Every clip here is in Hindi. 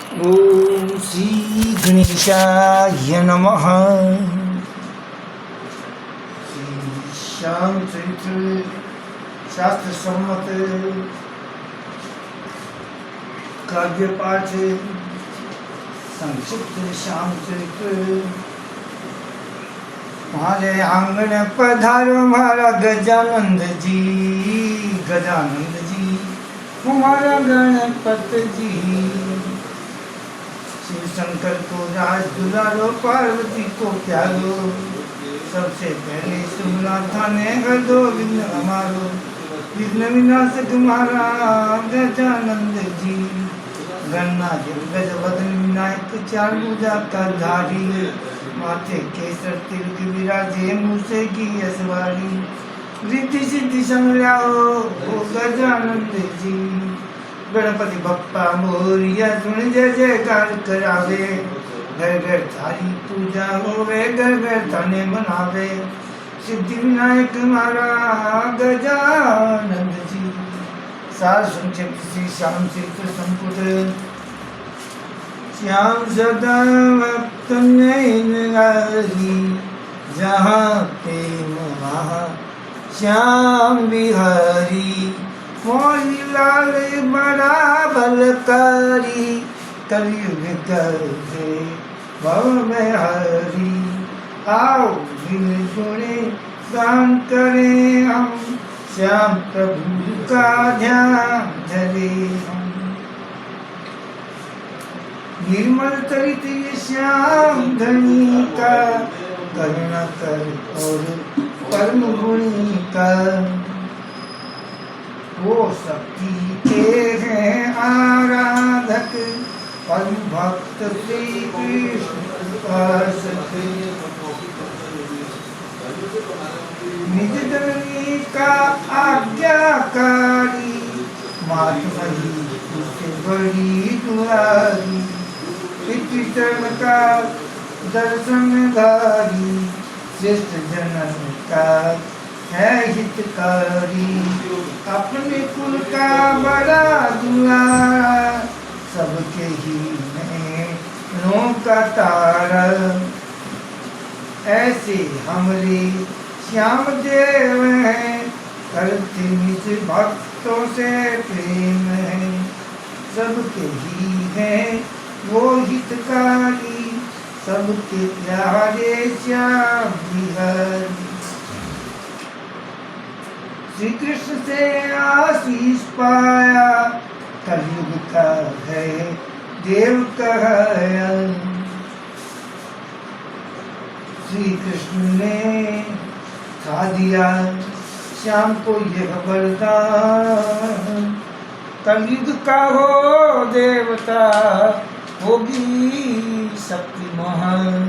ओम श्री गणेशाय नमः। श्री श्याम चरित्र शास्त्र सम्मत काव्य पाठ संक्षिप्त श्याम चरित्र। हमारे आंगन पधारो हमारा गजानंद जी, गजानंद जी हमारा गणपत जी। शिव शंकर को राज दुलारो, पार्वती को प्यारो, सबसे पहले सुमरा थाने गोविंद हमारो। विघ्न विनाशक हमारा गजानंद जी, गणनायक गज वदन विनायक, चार भुजा का धारी, माथे केसर तिलक विराजे, मूसे की असवारी, रिद्धि सिद्धि संग्रहो गजानंद जी। गणपति बप्पा मोरिया सुन जय जयकार करावे, घर घर थारी पूजा होवे, घर घर थाने मनावे। सिद्धि विनायक हमारा गजानंद जी। सार संक्षिप्त श्री श्याम चरित्र संपुट। श्याम सदा वक्त नैनगारी, जहाँ प्रेम वहाँ श्याम बिहारी। मोरी लाल बड़ा बलकारी, कलयुग करते भव में हरी। आओ दिल जोड़े गान करें हम, श्याम प्रभु का ध्यान धरे हम। निर्मल चरित ये श्याम धनी का, करुणा कर और परम गुणी का। वो शक्ति के हैं आराधक, परम भक्त श्री कृष्ण उपासक। निज जननी का आज्ञाकारी, मात वही उससे बड़ी दुआरी। पितृ चरण का दर्शनधारी, श्रेष्ठ जनन का है हितकारी। अपने कुल का बड़ा दुलारा, सबके ही नैनों का तारा। ऐसे हमरे श्याम देव हैं, करते निज भक्तों से प्रेम है। सबके ही हैं वो हितकारी, सबके प्यारे श्याम बिहारी। श्री कृष्ण से आशीष पाया, कलयुग का है देव कहाया। श्री कृष्ण ने खा दिया श्याम को यह वरदान, कलयुग का हो देवता होगी शक्ति महान।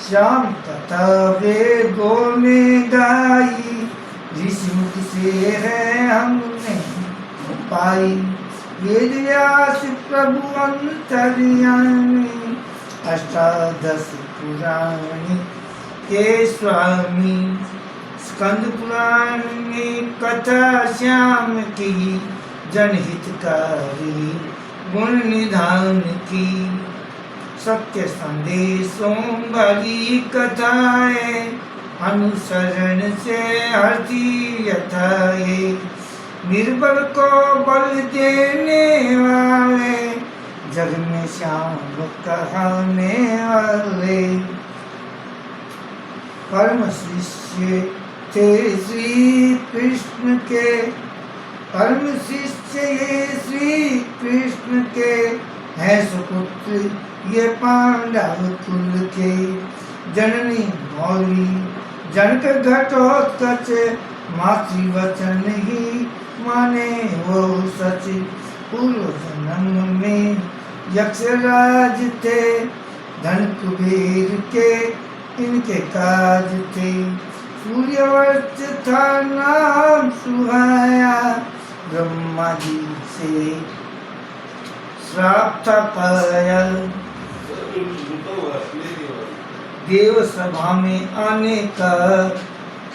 श्याम कथा वेदों में गाई, ऋषि मुख से है हमने पाई। वेद व्यास प्रभु अंतर्यामी, अष्टादश पुराण के स्वामी। स्कंद पुराण में कथा श्याम की, जनहितकारी गुण निधान की। सत्य संदेशों भरी कथाएं, अनुसरण से हरती यथाए। निर्बल को बल देने वाले, जग में श्याम कहने वाले। परम शिष्य थे श्री कृष्ण के, परम शिष्य ये श्री कृष्ण के। है सुपुत्र ये पांडव कुल के, जननी मौली जनक घटोत्कच। मातृ वचन ही माने वो सच, पूर्व जन्म में यक्षराज थे। धन कुबेर के इनके काज थे, सूर्यवंश था नाम सुहाया। ब्रह्मा जी से श्राप था पाया, देव सभा में आने का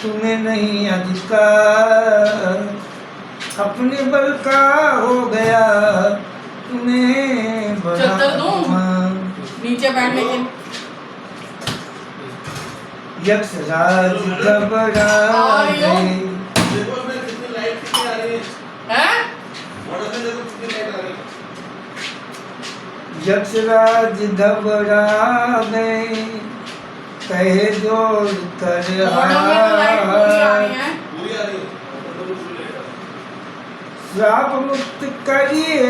तुम्हें नहीं अधिकार। अपने बल का हो गया तुम्हें नीचे बैठ लेकिन यक्षराज घबरा गए। देखो इसमें कितनी लाइट कितनी आ रही है हैं? मॉडल में देखो कितनी लाइट आ रही है। यक्षराज घबरा गए, कहे जोर कर मॉडल में तो लाइट पूरी आ रही है। पूरी आ रही है मॉडल में पूरी लाइट आ रही है। श्राप मुक्त करिए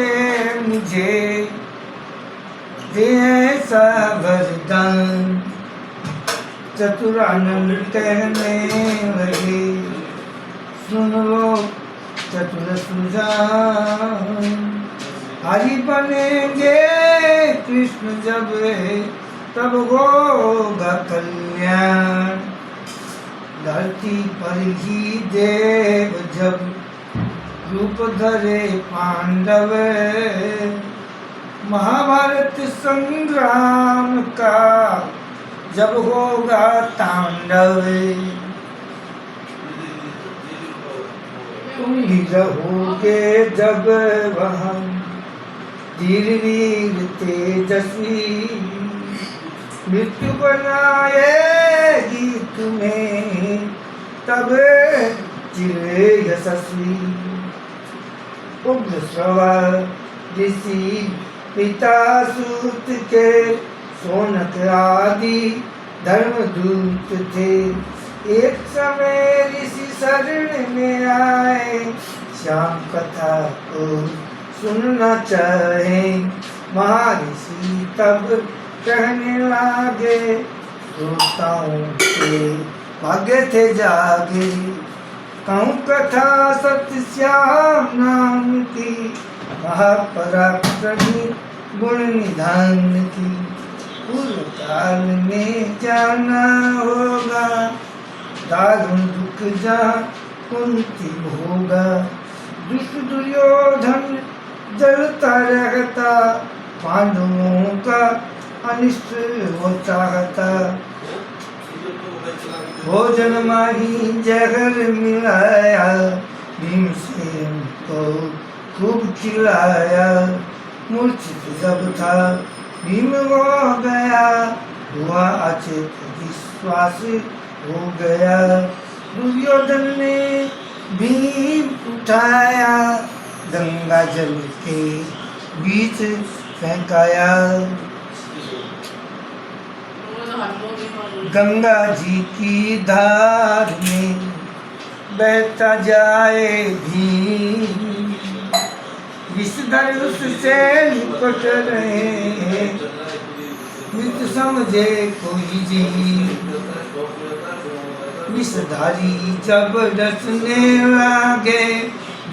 मुझे, दे ऐसा वरदान। चतुरानंद कहने लगे, सुन लो चतुर सुजान। हरि बनेंगे कृष्ण जब, तब होगा कल्याण। धरती पर ही देव जब, रूप धरे पांडव। महाभारत संग्राम का जब होगा तांडव। तुम भी रहोगे जब वहाँ, धीर वीर तेजस्वी। मृत्यु बनाएगी तुम्हें तब चिर यशस्वी। उग्र श्रवा ऋषि पिता सूत के, सोनक आदि धर्मदूत थे। एक समय ऋषि शरण में आए, श्याम कथा को सुनना चाहे। महर्षि तब कहने लागे, श्रोताओं के भाग्य थे जागे। कहूँ कथा सत्य श्याम नाम की, महापराक्रमी गुण निधान की। पूर्व काल में जाना होगा, दारुण दुख जहाँ कुंती होगा। दुष्ट दुर्योधन जलता रहता, पांडवों का अनिष्ट हो चाहता। भोजन माही जहर मिलाया, भीमसेन को खूब खिलाया। मूर्छित जब था भीम हो गया, हुआ अचेत विश्वास हो गया। दुर्योधन ने भीम उठाया, गंगा जल के बीच फेंकाया। गंगा जी की धार में बहता जाए भीम, विषधर उससे लिपट रहे। मृत समझे कोई जीव, विषधारी जब डसने लागे।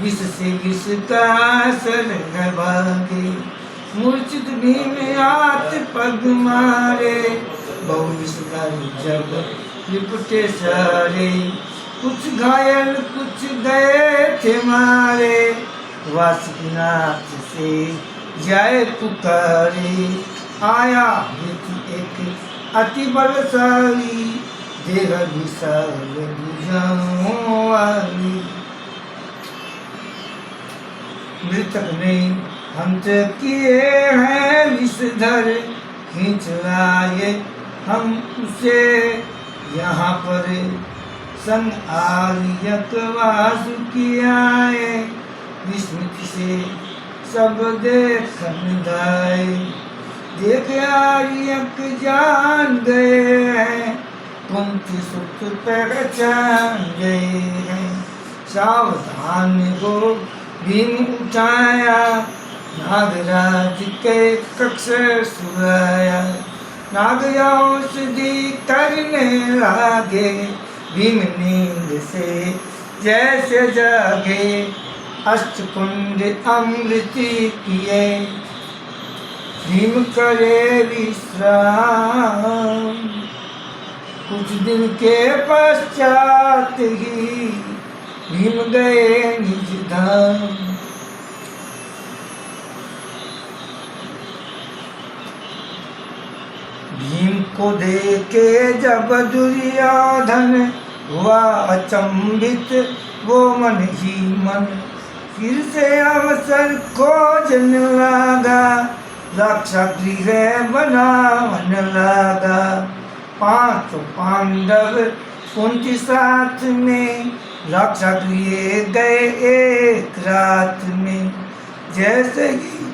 विष से विष का असर है भागे। मूर्छित भीम हाथ पग मारे, बहु विषधारी जब लिपटे सारे। कुछ घायल कुछ गए थे मारे, वासुकीनाथ से जाए पुकारे। आया व्यक्ति एक अति बलशाली, देह विशाल भुजाओं वाली। मृतक ने हंत किए हैं विषधर, खींच लाए हम उसे यहाँ पर। संग आर्यक वासुकी आए, विस्मित से सब देखन दाए। देख आर्यक जान गए हैं, कुंती सुत पहचान गए हैं। सावधान हो भीम उठाया, नागराज के कक्ष सुलाया। नाग औषधि करने लागे, भीम नींद से जैसे जागे। अष्टकुंड अमृत पिए, भीम करे विश्राम। कुछ दिन के पश्चात ही भीम गए निज धाम। भीम को देखे जब दुर्योधन, हुआ अचंभित वो मन ही मन। फिर से अवसर खोजने लगा, रक्षा गृह बनावन लागा। पांचों पांडव कुंती साथ में रक्षा गृह गए एक रात में। जैसे ही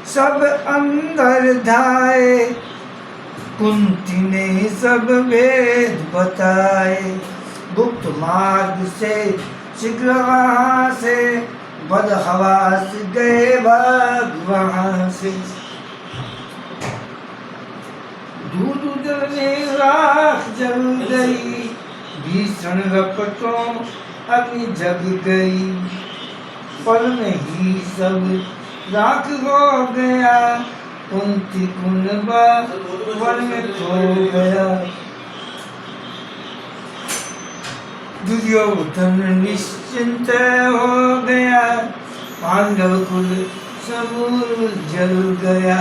सब अंदर धाए कुंती ने सब वेद बताए। गुप्त मार्ग से शीघ्र वहाँ से बदहवास गए भाग वहाँ से। दूध जलने राख जल गई, भीषण रपटों अग्नि जग गई। पल में ही सब राख हो गया, कुंती कुंबा वन में खो गया। दुर्योधन निश्चिंत हो गया, पांडव कुल समूल जल गया।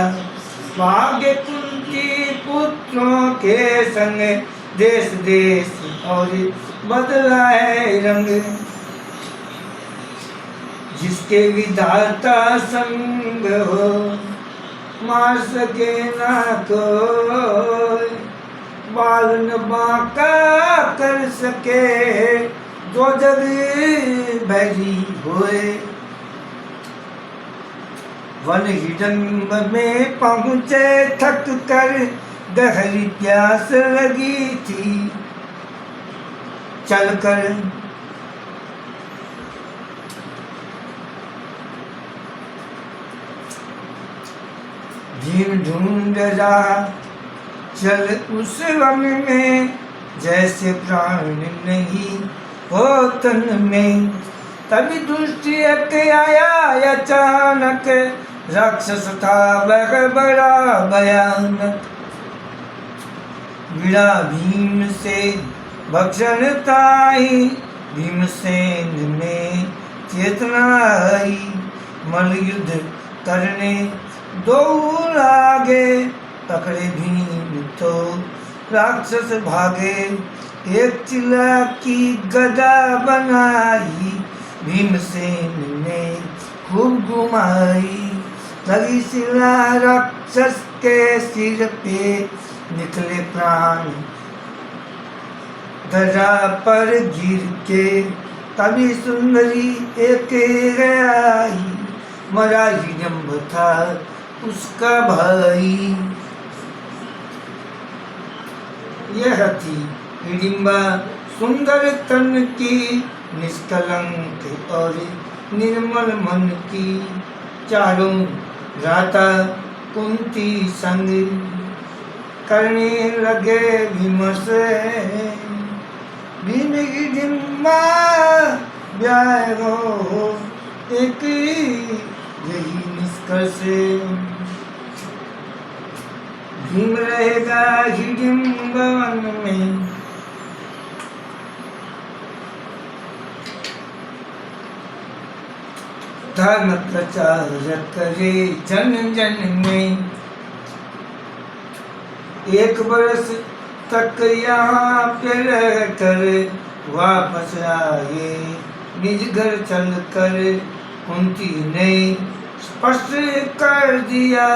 भाग्य कुंती पुत्रों के संग देश देश और बदला है रंग। जिसके विधाता संग हो मार सके ना कोई। बाल न बांका कर सके जो जग भरी होए। वन हिडम्ब में पहुँचे थक कर, गहरी प्यास लगी थी चलकर। भीम ढूंढ रहा चल उस वन में, जैसे प्राण नहीं हो तन में। तभी दुष्ट एक आया अचानक, राक्षस था वह बड़ा भयानक। गिरा भीम से भक्षण ताई, भीमसेन में चेतना आई। मल युद्ध करने दो लागे, पकड़े भीम तो राक्षस भागे। एक चिल्ला की गदा बनाई, भीमसेन ने खूब घुमाई। लगी शिला राक्षस के सिर पे, निकले प्राण धरा पर गिर के। तभी सुंदरी एक आई, मरा हिडम्ब था उसका भाई। यह थी हिडिम्बा सुंदर तन की, निष्कलंक और निर्मल मन की। चारों राता कुंती संग करने लगे विमर्श। भीम हिडिम्बा ब्याह हो एक यही निष्कर्ष। भीम रहेगा हिडिम्ब वन में, धर्म प्रचार करे जन जन में। एक बरस तक यहाँ पे रह कर वापस आए निज घर चल कर। कुंती ने स्पष्ट कर दिया,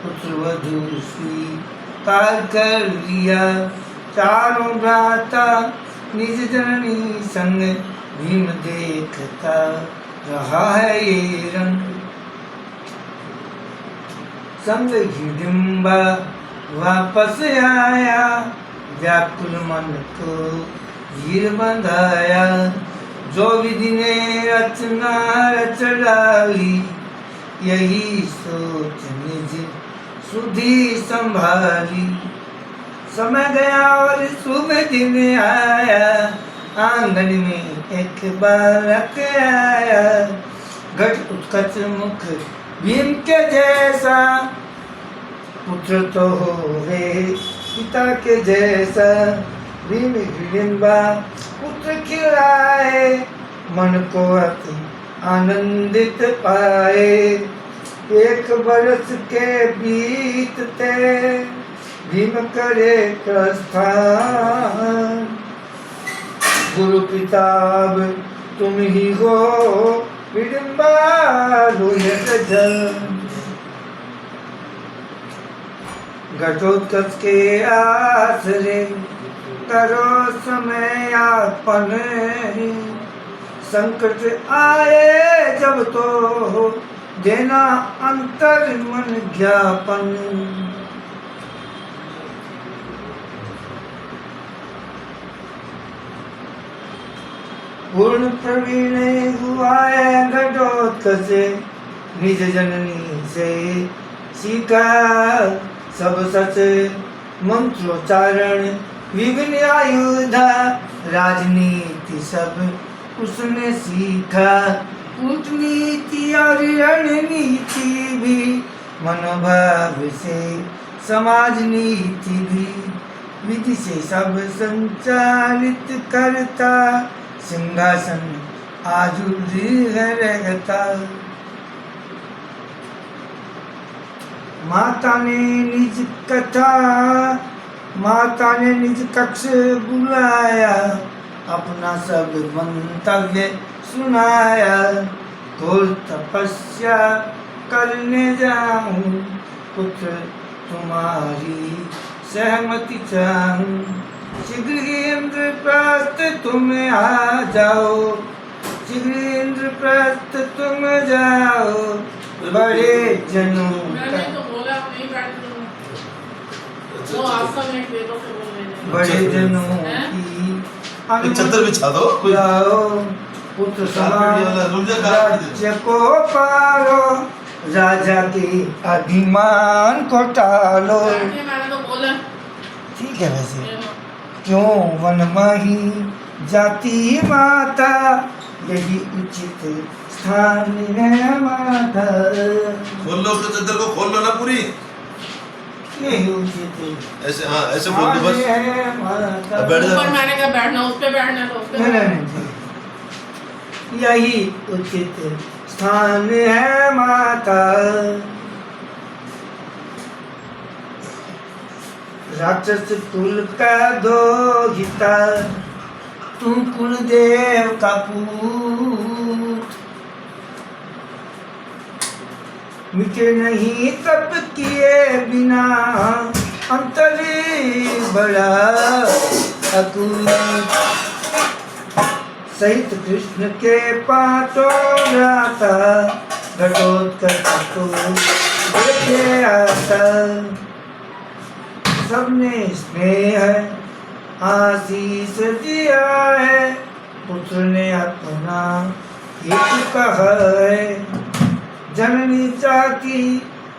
पुत्र वधू स्वीकार कर लिया। चारों भ्राता निज जननी संग, भीम देखता रहा है ये रंग। संग हिडिम्बा वापस आया, व्याकुल मन को वीर बंधाया। जो विधि ने रचना रच डाली, यही सोच निज सुधी संभाली। समय गया और शुभ दिन आया, आंगन में एक बालक आया। घट उत्कच मुख भीम के जैसा, पुत्र तो होवे पिता के जैसा। भीम हिडिम्बा पुत्र खिलाए, मन को अति आनंदित पाए। एक बरस के बीतते भीम करे प्रस्थान। गुरु पिताब तुम ही हो, हिडिम्बा रोयत जल। घटोत्कच के आसरे करो समय यापन, संकट आए जब तो देना अंतर मन ज्ञापन। पूर्ण प्रवीण हुआ है घटोत्कच, निज जननी से सीखा सब सच मंत्रोच्चारण, विभिन्न आयुध राजनीति सब उसने सीखा, कूटनीति और रणनीति भी, मनोभाव से समाज नीति भी, विधि से सब संचालित करता, सिंहासन आजूरी रहता। माता ने निज कक्ष बुलाया, अपना सब मंतव्य सुनाया, घोर तपस्या करने जाऊं, पुत्र तुम्हारी सहमति चाहूं, शीघ्र इंद्रप्रस्थ तुम आ जाओ, शीघ्र इंद्रप्रस्थ तुम जाओ, बड़े जनों मैंने तो बोला नहीं बैठ वो आसन एक दे दो फिर बोल रहे बड़े जनों की छतर बिछा दो जाओ, पुत्र समान राज्य को पालो, राजा के अभिमान को टालो। मैंने तो बोला ठीक है वैसे क्यों वन माही जाती माता, यही उचित स्थान है माता। खोल लो अपने चद्दर को, खोल लो ना पूरी, यही उचित ऐसे हाँ ऐसे बोल दो बस। है माता। अब बैठ जा। ऊपर मैंने कहा बैठना, उस पे बैठना तो उस पे नहीं, यही उचित स्थान है माता। राक्षस कुल का दोहिता, तू कुलदेव का पूत, मिटे नहीं तप किए बिना, अंतरी बड़ा अकूत। सहित कृष्ण के पांचों भ्राता, घटोत्कच को देखे आता, सबने स्नेह आशीष दिया है, पुत्र ने अपना हित कहा है। जननी चाहती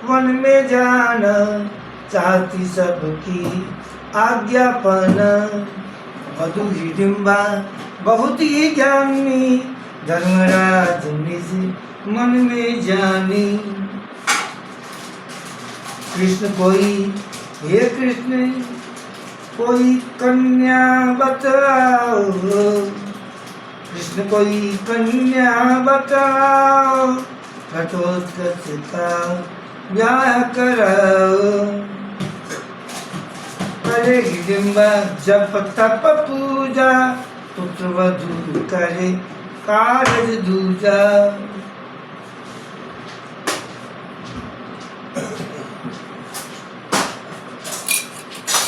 वन में जाना, चाहती सबकी आज्ञापन, मधु हिडिंबा बहुत ही ज्ञानी, धर्मराज निज मन में जानी। कृष्ण कोई हे कृष्ण कोई कन्या बताओ, कृष्ण कोई कन्या बताओ, घटोत्कच का ब्याह कराओ। करे हिडिंबा जप तप पूजा, पुत्र वधू करे कारज दूजा।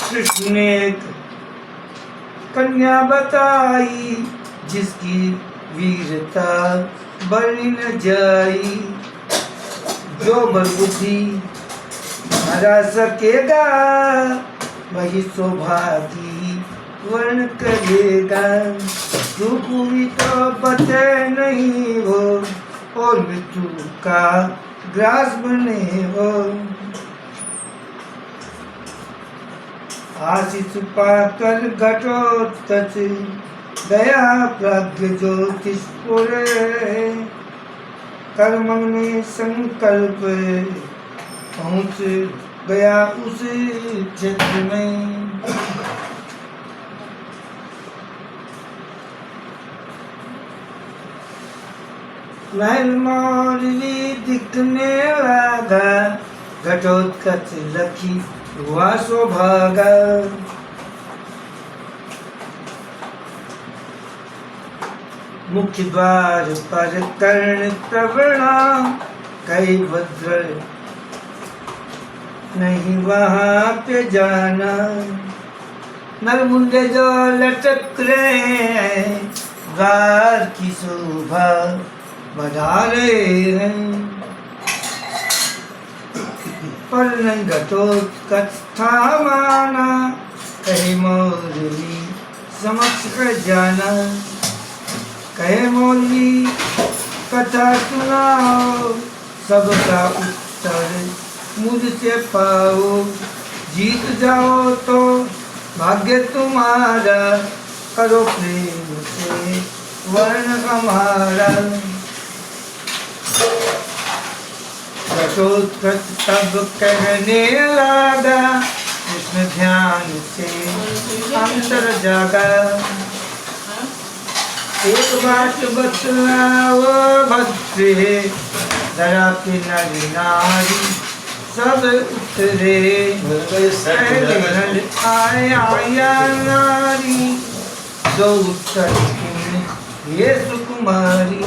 कृष्ण ने एक कन्या बताई, जिसकी वीरता बड़ी न जाई, जो बलबुद्धि हरा सकेगा, वही सौभागी वर्ण करेगा। रूप भी तो बचे नहीं हो, और मृत्यु का ग्रास बने हो। आशीष पाकर घटोत्कच गया प्राज्ञ ज्योतिष पुरे, कर्म में संकल्प पहुँच गया उस क्षेत्र में। महल मौली दिखने लगा, घटोत्कच लखी हुआ सौभागा। मुख्य द्वार पर कर्ण प्रवणा, कई भद्र नहीं वहाँ पे जाना। नरमुंडे जो लटक रहे हैं गार की शोभा बढ़ा रहे हैं, पर नंगटोत्कच माना कहे मौलवी समक्ष कर जाना। कहे मौलवी कथा सुनाओ, सबका उत्तर मुझसे पाओ। जीत जाओ तो भाग्य तुम्हारा, करो प्रेम से वर्ण हमारा। घटोत्कच तब कहने लगा, उसमें ध्यान से अंतर जागा। एक बात बतलाओ भद्रे, धरा पे नर नारी सब उतरे। आया नारी दो उत्तर ये सुकुमारी।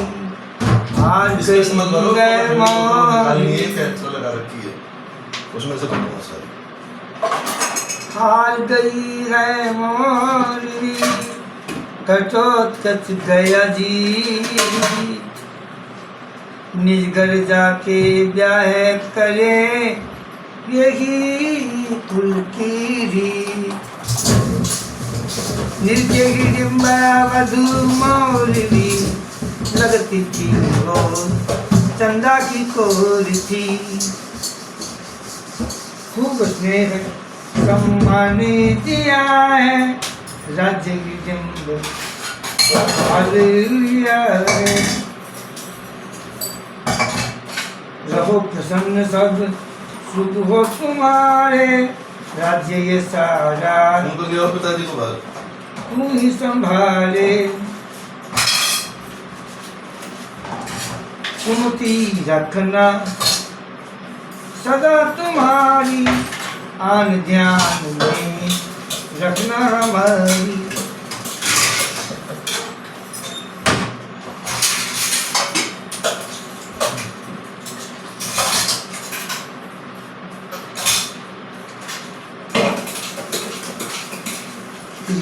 आज इसमें मत भरो, गए खाली एक एक्स्ट्रा लगा रखी है, उसमें से भरो बहुत सारी। हार गई है मौलवी घटोत्कच गया जी। निज घर जाके ब्याह करे यही कुल की रीत। निर्जय हिडिंबा वधू मौलवी लगती थी वो चंदा की कोर थी। खूब स्नेह सम्मान दिया है राज्य हिडिंब हालेलुया है। रहो प्रसन्न सब सुख हो तुम्हारे, राज्य ये सारा उनको ले आओ पिताजी को बाहर। तू ही संभाले। सुमति रखना सदा तुम्हारी, आन ध्यान में रखना हमारी।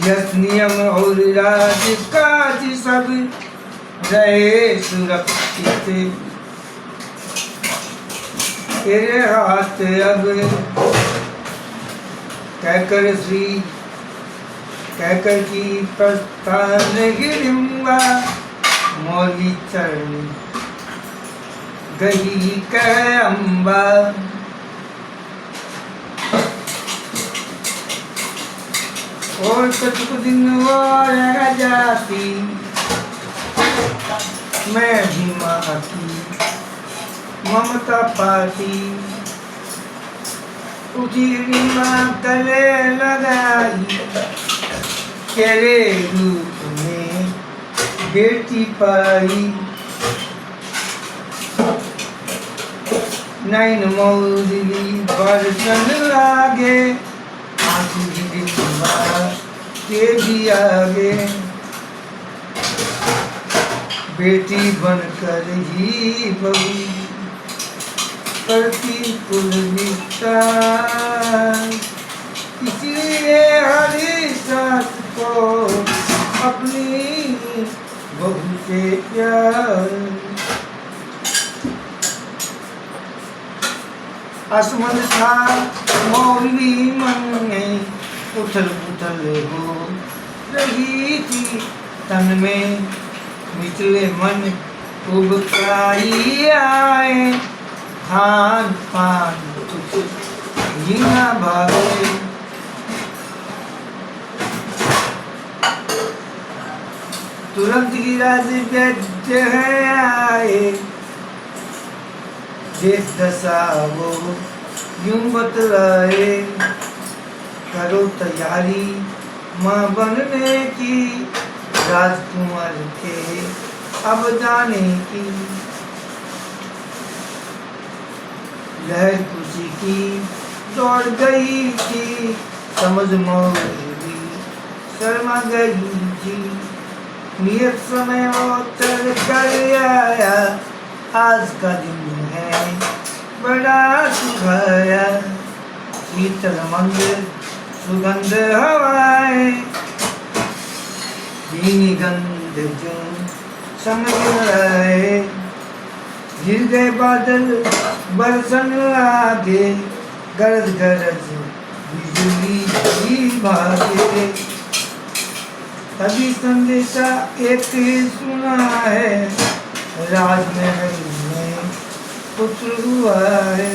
यस नियम और राज काज सब रहे सुरक्षित, तेरे हाथ अब कहकर श्री कहकर की प्रस्थान गिरिंबा। मौली चरण गही कह अम्बा। और कुछ दिन और रह जाती मैं भी माँ की ममता पाती। उठी माँ गले लगाई, तेरे रूप में बेटी पाई। नैन मौली बरसन लागे, के भी आगे। बेटी बनकर ही बहू करती कुल विस्तार। इसलिए हरी सास को अपनी बहू से प्यार। आसमान था मौलवी मन में उथल पुथल हो रही थी तन में। निचले मन उबकाई आए, खान पान जीना भागे। तुरंत गिरा वैद्य है आए, देख दशा वो यूं बतलाए। करो तैयारी माँ बनने की, राजकुमार के अब जाने की। लहर खुशी की दौड़ गई थी, समझ मौलवी शर्मा गई थी। नियत समय और चल कर आया, आज का दिन है बड़ा सुखाया। शीतल मंद सुगंध हवाएं, भीनी गंध जो समझ आए। गिर गए बादल बरसन आगे, गरज गरज बिजली की भागे। तभी संदेशा एक ही सुना है, राजमहल में पुत्र हुआ है।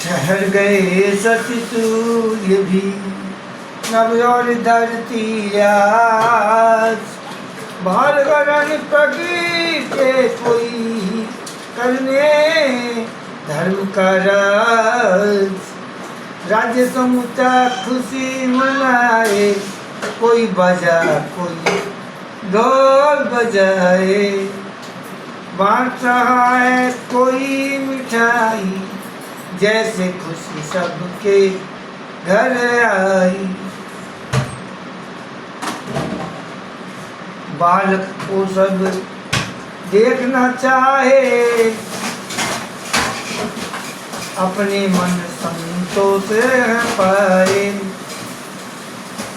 ठहर गए सती सूर्य भी, नभ और धरती आज। भालगरण प्रकृति कोई करने धर्म का राज। राज्य समूचा खुशी मनाए, कोई बजा कोई ढोल बजाए। बांट रहा है कोई मिठाई, जैसे खुशी सबके घर आई। बालक को सब देखना चाहे, अपने मन संतोष पाए।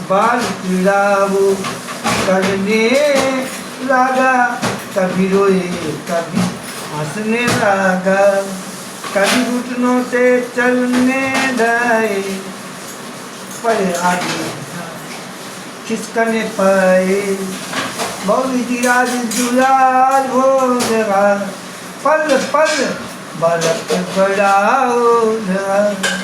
बाल पीड़ा वो करने लगा, कभी रोए कभी हंसने लगा। कभी घुटनों से चलने जाए, पर आगे खिसकने पाए। बहुविधि राज दुलार हो गया, पल पल बालक बड़ा हो गया।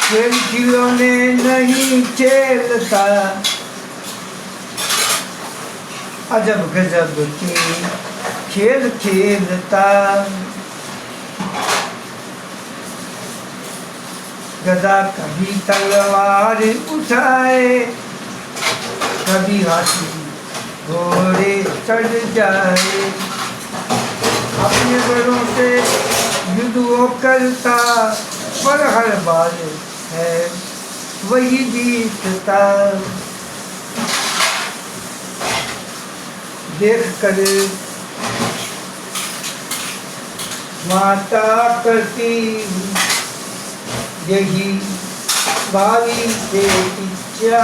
खेल खिलौने नहीं खेलता, अजब गजब के खेल खेलता। गदा कभी तलवार उठाए, कभी हाथी घोड़े चढ़ जाए। अपने बड़ों से युद्ध वो करता, पर हर बार है वही जीतता। देख कर माता करती यही भावी से इच्छा,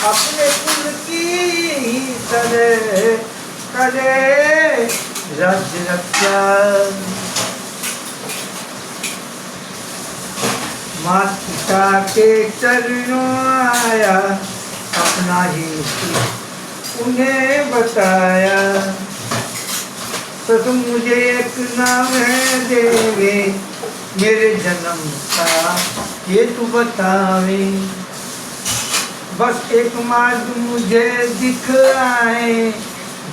अपने कुल की तरह करे राज्य रक्षा। माता पिता के चरणों आया, अपना ही उन्हें बताया। तो तुम मुझे एक नाम है देवे, मेरे जन्म का ये तू बतावे। बस एक मार्ग मुझे दिखाए,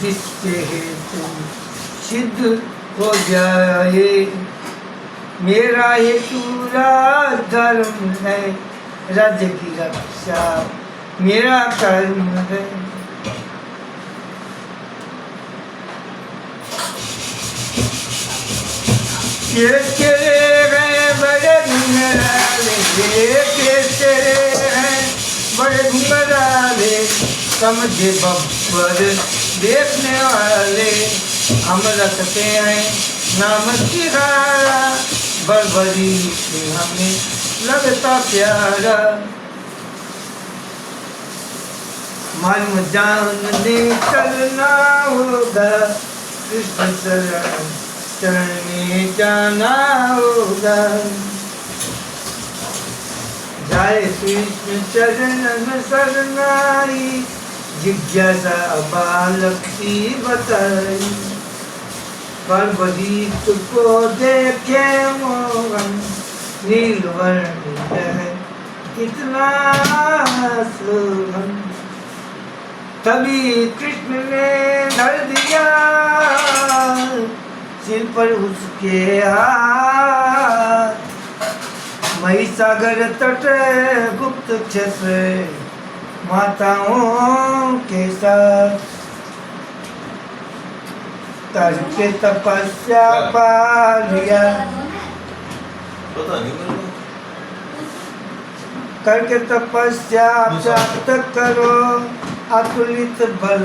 जिससे हेतु सिद्ध हो जाए। मेरा हेतु राज धर्म है, राज्य की रक्षा मेरा कर्म है। ये तेरे हैं बड़े घुंघराले, ये तेरे हैं बड़े घुंघराले। समझे बब्बर देखने वाले, हम रखते हैं नाम तिहारा। बर्बरी से हमें लगता प्यारा, मालूम जानने चलना होगा। कृष्ण चरण में जाना होगा। जाए कृष्ण चरण शरणाई, जिज्ञासा बालक की बताई। पर्वती को देखे मोहन, नीलवर्ण है कितना सुगम। तभी कृष्ण ने धर दिया सिर पर उसके हाथ, महिसागर तट गुप्त क्षेत्र माताओं के साथ करके तपस्या पा लिया, पता नहीं मेरे को। करके तपस्या प्राप्त करो अतुलित बल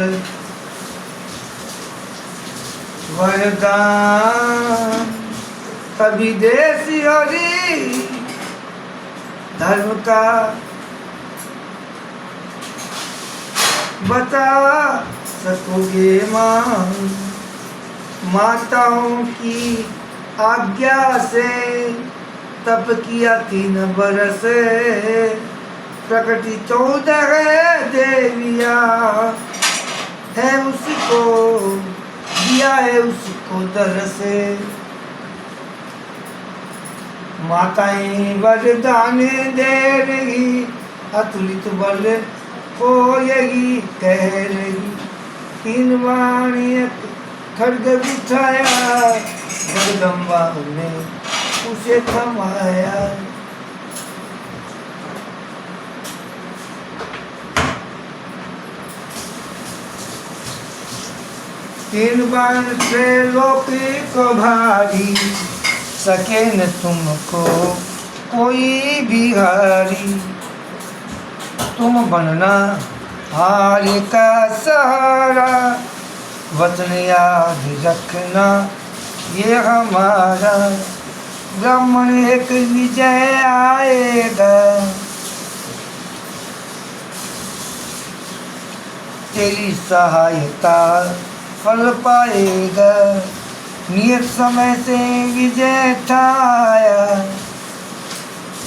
वरदान कभी देश हरि धर्म का बता सकोगे माताओं की आज्ञा से तप किया 3 बरस प्रकृति 14 देविया है उसको दिया है उसको दरस माताएं वरदान दे रही अतुलित बल को यही कह रही 3 वाणी खड्ग बिछाया जगदम्बा ने उसे थमाया। तीन बाण से लोकी को भारी सके न तुमको कोई भी हारी, तुम बनना हार का सहारा वचन याद रखना ये हमारा ब्राह्मण एक विजय आएगा तेरी सहायता फल पाएगा नियत समय से विजय ठाया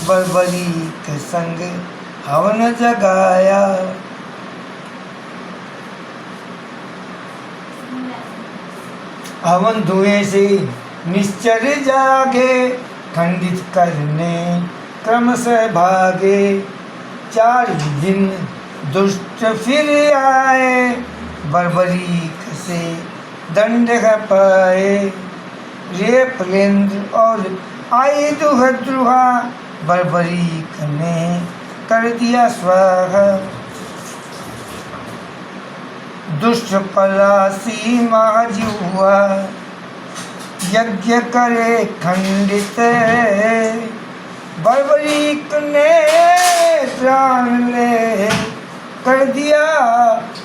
बर्बरी के संग हवन जगाया हवन धुएं से निश्चर जागे खंडित करने क्रम से भागे 4 दिन दुष्ट फिर आए बर्बरी से दंड पाए रे प्लेन्द्र और आई दुहा बर्बरी ने कर दिया स्वाहा दुष्ट पलासी माज हुआ यज्ञ करे खंडित बर्बरी ने प्राण ले कर दिया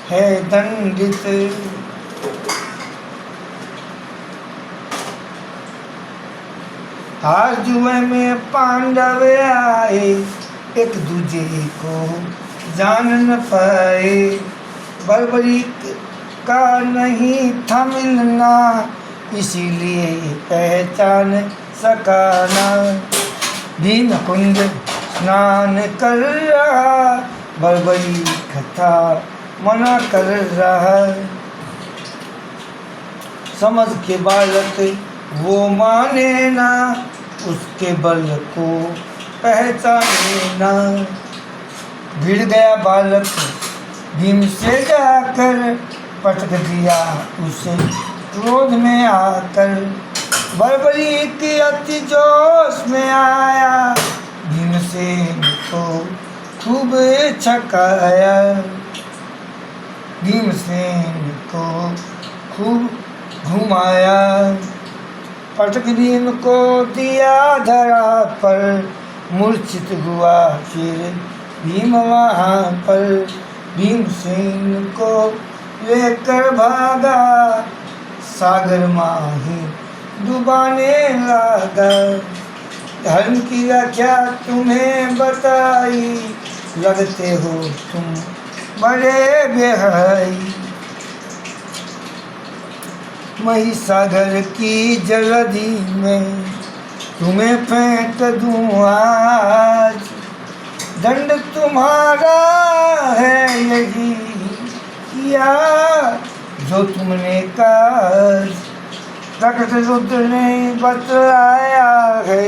है दंडित। हार जुए में पांडव आए एक दूजे को जान न पाए बर्बरी का नहीं था मिलना इसीलिए पहचान सकाना भीम कुंड स्नान कर रहा बर्बरी कथा मना कर रहा समझ के बालक वो माने ना उसके बल को पहचाने ना भिड़ गया बालक भीम से जाकर पटक दिया उसे क्रोध में आकर बर्बरी की अति जोश में आया भीमसेन को खूब छकाया भीमसेन को खूब घुमाया पटक भीम को दिया धरा पर मूर्छित हुआ फिर भीम वहाँ पर भीमसेन को लेकर भागा सागर माही डुबाने लगा धर्म की व्याख्या तुम्हें बताई लगते हो तुम बड़े बेहई महिसागर की जलधि में तुम्हें फेंक दूँ आज दंड तुम्हारा है यही किया जो तुमने कहा प्रकट रुद्र ने बतलाया है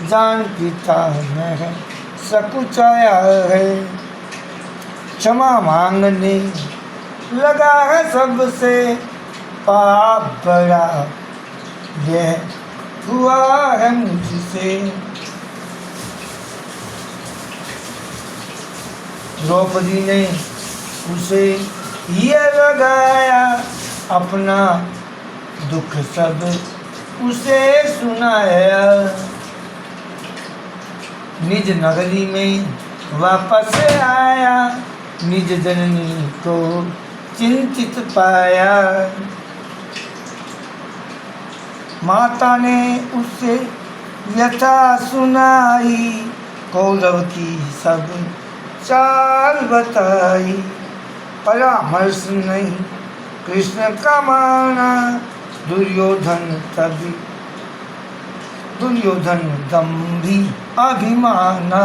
जान पिता ने सकुचाया है क्षमा मांगने लगा है सबसे पाप बड़ा यह हुआ है मुझसे द्रौपदी ने उसे ये लगाया, अपना दुख सब उसे सुनाया। निज नगरी में वापस आया, निज जननी को चिंतित पाया। माता ने उसे व्यथा सुनाई, कौरव की सब चाल बताई। परामर्श नहीं कृष्ण का माना, दुर्योधन दम्भी अभिमाना।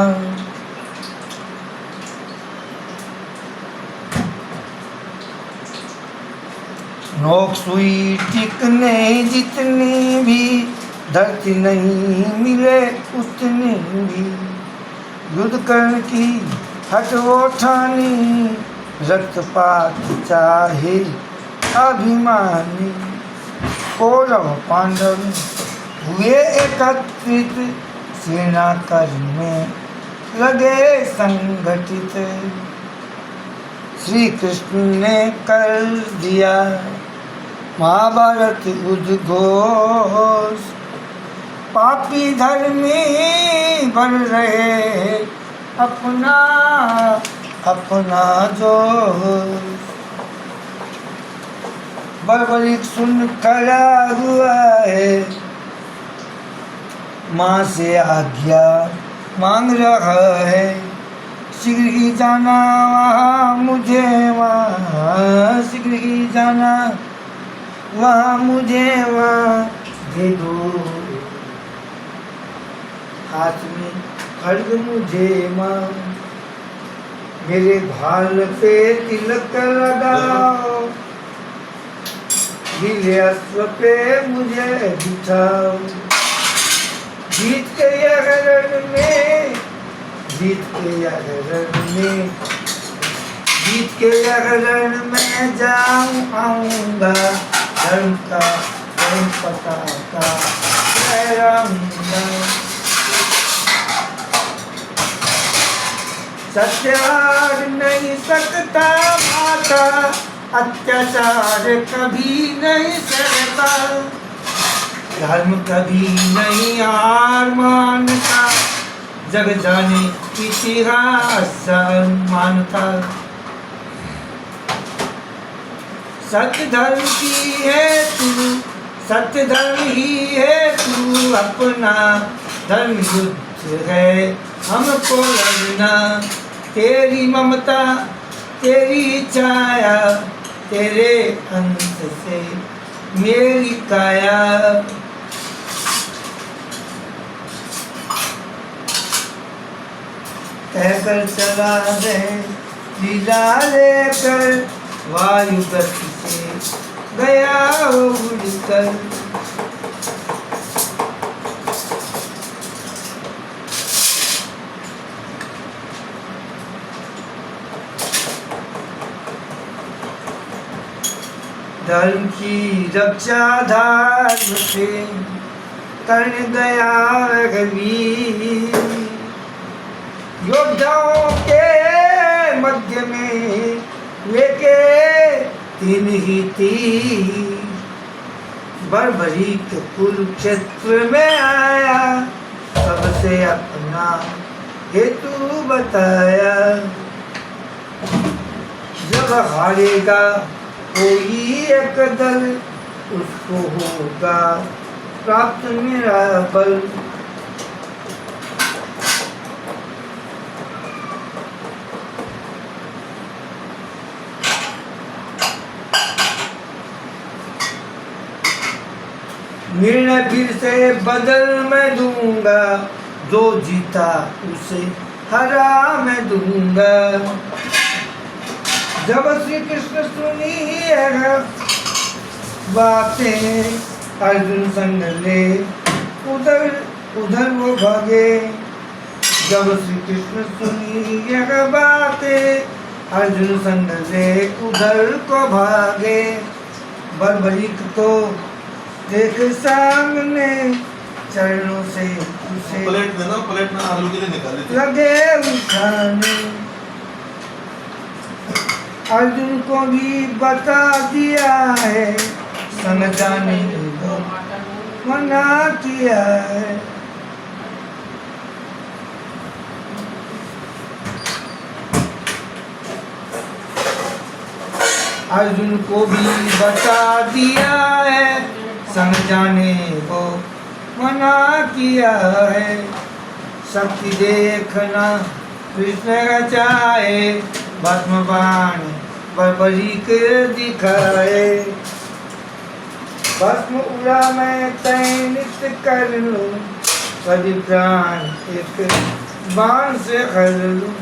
नोक सुई टिकने जितनी भी, धरती नहीं मिले उतनी भी। युद्ध कर्ण की हट वो ठानी, रक्तपात चाहे अभिमानी। कौरव पांडव हुए एकत्रित, सेना कर में लगे संगठित। श्री कृष्ण ने कर दिया महाभारत उद्घोष। पापी धर्मी बन रहे अपना अपना जोश। बर्बरिक सुन खड़ा हुआ है, माँ से आज्ञा मांग रहा है। शीघ्र ही जाना वहाँ मुझे, वहाँ शीघ्र ही जाना वहाँ मुझे, वहाँ दे दो हाथ में खड्ग मुझे माँ। मेरे भाल पे तिलक लगाओ, नीले अस्त्र पे मुझे बिठाओ। जीत के यह रण में, जीत के यह रण में, जीत के यह रण में जाऊं आऊंगा। धर्म का धर्म पताका लहराऊंगा। सत्याग नहीं सकता माता, अत्याचार कभी नहीं सहता। धर्म कभी नहीं हार मानता, जग जाने इतिहास मानता। सत्य धर्म की है तू, सत्य धर्म ही है तू। अपना धर्म युद्ध है हमको लड़ना। तेरी ममता तेरी छाया, तेरे अंत से मेरी काया। कहकर चला है लीला लेकर, वायु गति से गया उड़कर। धर्म की रक्षा धर्म से करने गया रघुवीर। योद्धाओं के मध्य में लेके तीन ही तीर, बर्बरीक कुरुक्षेत्र में आया। सबसे अपना हेतु बताया, जब हारेगा कोई एक दल, उसको होगा प्राप्त मेरा बल। निर्णय फिर से बदल मैं दूंगा, जो जीता उसे हरा मैं दूंगा। जब श्री कृष्ण सुनी है बातें, अर्जुन संग ले उधर उधर वो भागे। जब श्री कृष्ण सुनी यह बातें, अर्जुन संग ले उधर को भागे। बर्बरीक को देख सामने, चरणों से उसे प्लेट देना, प्लेट में आलू के लिए निकाली थी। लगे उठाने। अर्जुन को भी बता दिया है, संग जाने को मना किया है। अर्जुन को भी बता दिया है, संग जाने को मना किया है। शक्ति देखना कृष्ण रचाए, भस्म बाण बर्बरीक दिखाए। भस्म उड़ा मैं तैनित कर लूं, सभी प्राण एक बाण से हर लूं।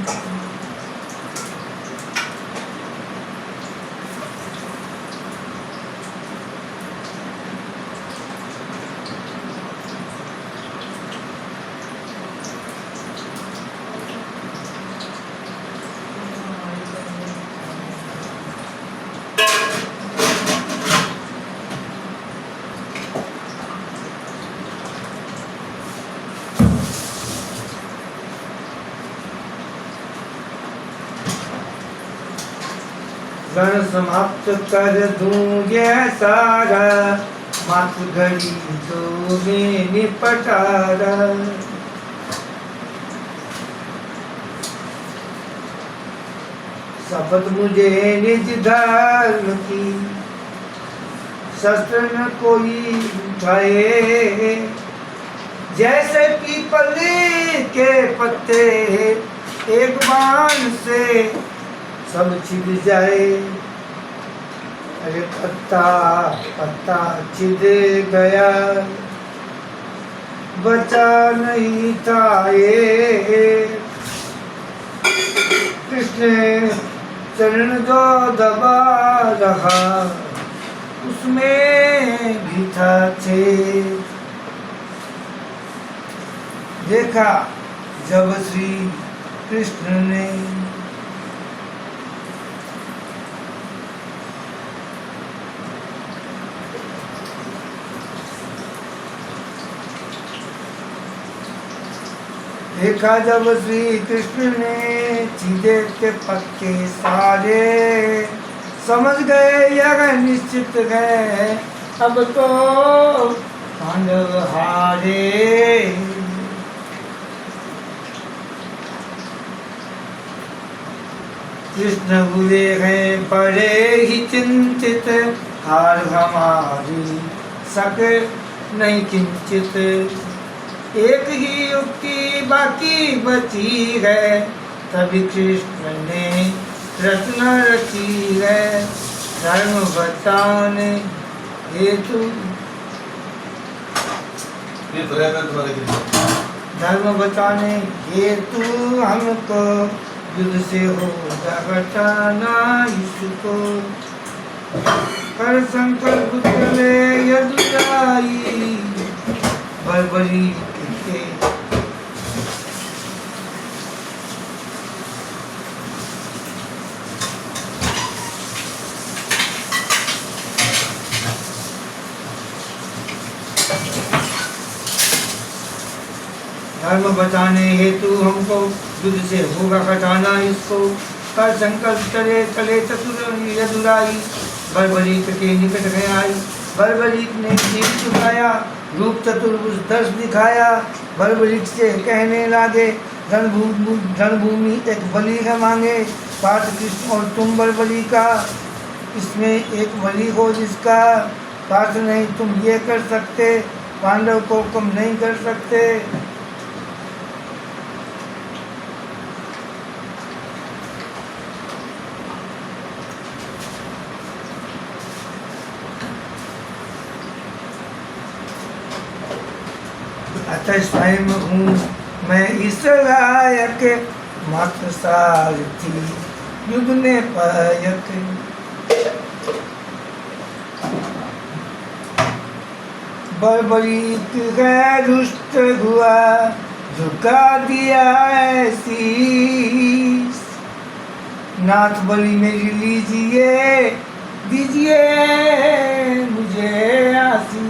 रण समाप्त कर दूं यह सारा, मात्र घड़ी तो में निपटारा। शपथ मुझे निज धर्म की, शस्त्र न कोई उठाए। जैसे पीपल के पत्ते एक बाण से सब छिद जाए। अरे पत्ता पत्ता छिद गया, बचा नहीं था ये। कृष्ण चरण जो दबा रहा, उसमें भी था छेद। देखा जब श्री कृष्ण ने देखा जब श्री कृष्ण ने छीदे थे पत्ते सारे, समझ गए यह निश्चित है अब तो पांडव हारे। कृष्ण हुए हैं बड़े ही चिंतित, हार हमारी सक नहीं किंचित। एक ही युक्ति बाकी बची है, तभी कृष्ण ने रचना रची है। धर्म बताने हेतु ये प्रयाग है तुम्हारे कृष्ण। धर्म बताने हेतु हमको युद्ध से होगा हटाना इसको। कर संकल्प चले यदुराई, बर्बरी के धर्म बचाने हेतु हमको युद्ध से होगा हटाना इसको। कर संकल्प चले चले चतुर यदुराई, बर्बरीक के निकट गए आई। बर्बरीक ने शील चुकाया, रूप चतुर्भुज दर्श दिखाया। बर्बरीक से कहने लागे, रणभूमि एक बलि है मांगे। पाठ कृष्ण और तुम बर्बरी का, इसमें एक बलि हो जिसका। पाठ नहीं तुम ये कर सकते, पांडव को कम नहीं कर सकते। अतः स्वयं हूँ मैं इस लायक, मात्र सारथी युग में पायक। बर्बरीक है रुष्ट हुआ, झुका दिया ऐसी। नाथ बलि मेरी लीजिए, दीजिए मुझे आशीष।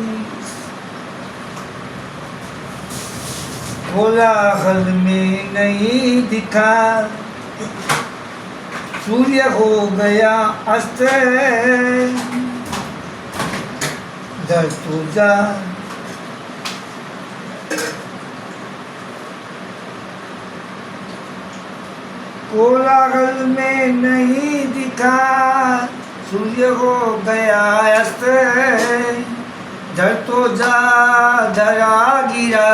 कोलाहल में नहीं दिखा, सूर्य हो गया अस्त, धर तू जा। कोलाहल में नहीं दिखा, सूर्य हो गया अस्त, धर तो जा धरा गिरा,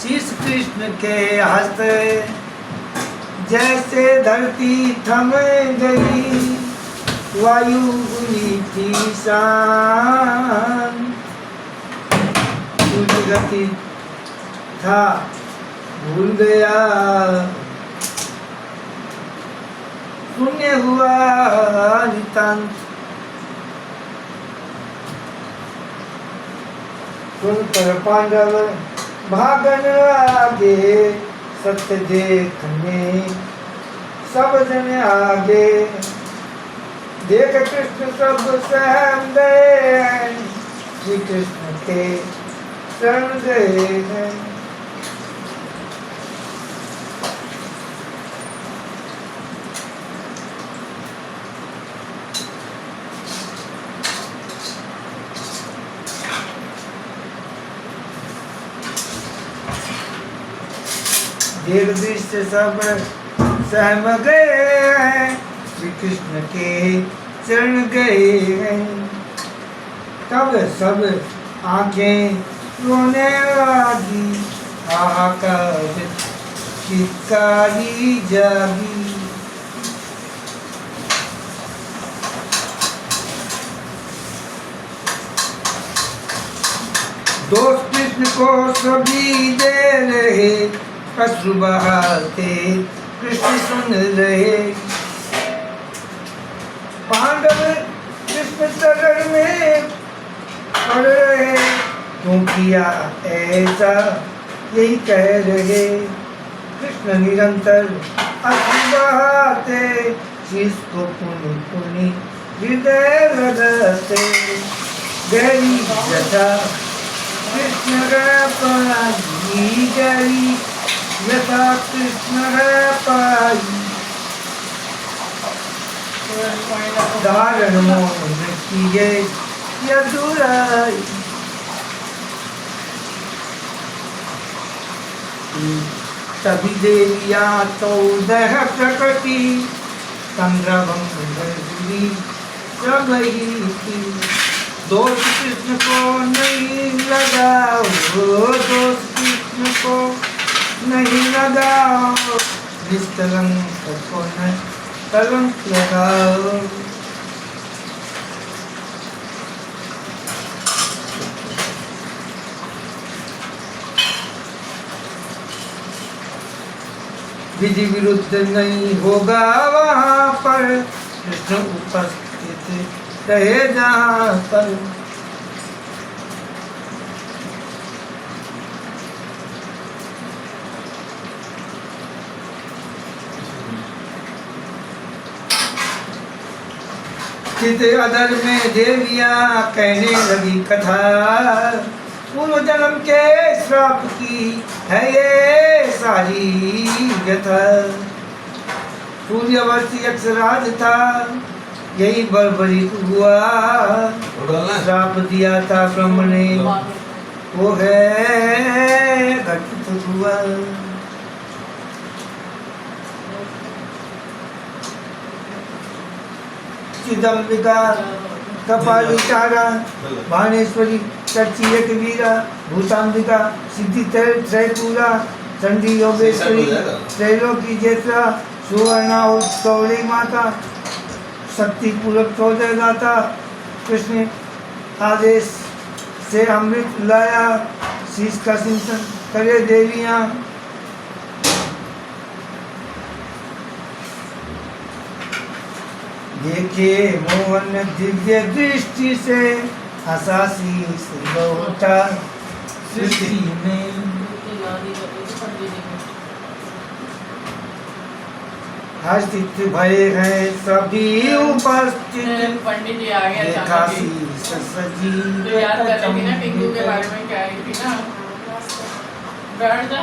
शीश कृष्ण के हस्त। जैसे धरती थम गई, वायु हुई थी शांत, सूर्य गति था भूल गया, शून्य हुआ नितांत। सुनकर पांडव भागन आगे, सत्य देखने सब जन आगे, देख कृष्ण सब सहम गए, श्री कृष्ण के शरण गए। देव दृश्य सब सहम गए, श्री कृष्ण के चरण गए। तब सब आंखें रोने लगी, हाहाकार चित्कारी जागी। दोस्त कृष्ण को सभी दे रहे, अश्रु बहाते कृष्ण सुन रहे। पांडव कृष्ण चरण में पड़ रहे, क्यों किया ऐसा यही कह रहे। कृष्ण निरंतर अश्रु बहाते, शीश को पुनि पुनि हृदय लगाते। गहरी जटा कृष्ण पाई गई, यथा कृष्ण पाई। धारण मोह किए यदुराई, तभी देविया तो दह प्रकृति, संद्रभम सब ही थी। दोष कृष्ण को नहीं लगाओ, दोष कृष्ण को नहीं लगाओ, निष्कलंक को न कलंक लगाओ। विधि विरुद्ध नहीं होगा वहाँ पर, कृष्ण उपस्थित रहे जहाँ पर। चित अदर में देवियाँ कहने लगी कथा, पूर्व जन्म के श्राप की है ये सारी व्यथा। सूर्यवंशी यक्षराज था, यही बर्बरित हुआ, श्राप दिया था ब्रह्म ने, वो है घटित हुआ। चिदम्बिका कपाली तारा, बाणेश्वरी चर्ची एक वीरा, भूतांबिका सिद्धि त्रैपूरा, चंडी योगेश्वरी त्रैलोकी जेत्रा, सुवर्णा गौरी माता, शक्ति पूरक 14 गाता। कृष्ण आदेश से अमृत लाया, शीश का सिंचन करे देवियाँ। देखे मोहन दिव्य दृष्टि से, हंसा शीश लौटा सृष्टि में। हर्षित भय हैं सभी उपस्थित, पंडित जी आ गए देखा अचानक ही। शीश सजी तो याद कर रही थी ना टिंकू के बारे में क्या आई थी ना। बैठ जा।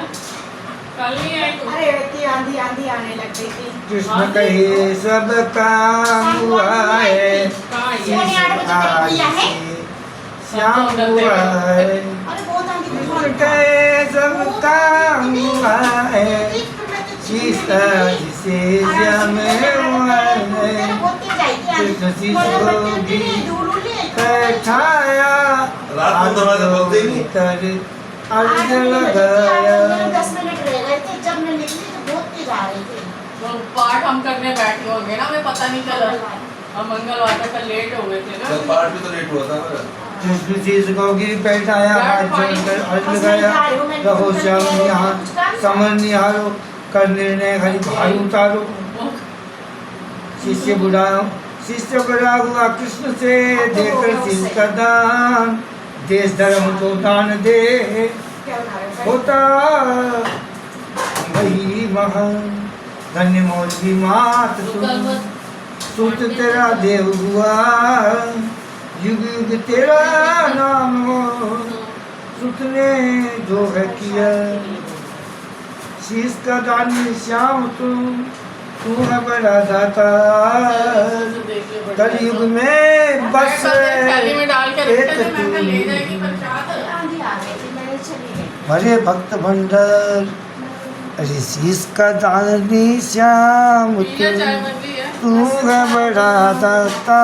कल नहीं आई तू? अरे इतनी आंधी आंधी आने लग गई थी। कृष्ण कहे सब काम हुआ है, कहाँ आई सोने है? 8 बजे तक किया है। श्याम हुआ है। अरे बहुत आंधी कृष्ण तूफान। कहे सब काम हुआ है, सीता जिसे श्याम हुआ है। कृष्ण शिशोगी बैठाया, रात को दरवाजा खोलते ही नहीं। भीतर अर्घ लगाया। 10 मिनट रह गए थे, जब मैं निकली तो बहुत तेज आ रहे थे। तो पाठ हम करने बैठे होंगे ना, हमें पता नहीं चला। हम मंगलवार तक कल लेट हो गए थे कल ना। पार्ट भी तो लेट हुआ था मेरा। कृष्ण शिशोगी बैठाया, हाथ जोड़कर अर्घ लगाया। रहो श्याम यहाँ समर निहारो, कर निर्णय हरि भाई उतारो। शिष्य बुरा हुआ कृष्ण से, देकर शीश का दान। देश धर्म को दान दे, क्या बना रहे हो? होता वही महान। धन्य मोर की मात तुम, सुत तेरा देव हुआ। युग युग तेरा नाम हो, सुत ने जो है किया। शीश का दानी श्याम तू है बड़ा दाता। कलयुग में बस थाली में डाल के एक रखते थे, मैं कहा ले तू। जाएगी प्रसाद। आंधी आ गई थी, मैंने चली गई। हरे भक्त भंडार, अरे शीश का दानी श्याम पीला चाय बन गई है। तू है बड़ा दाता।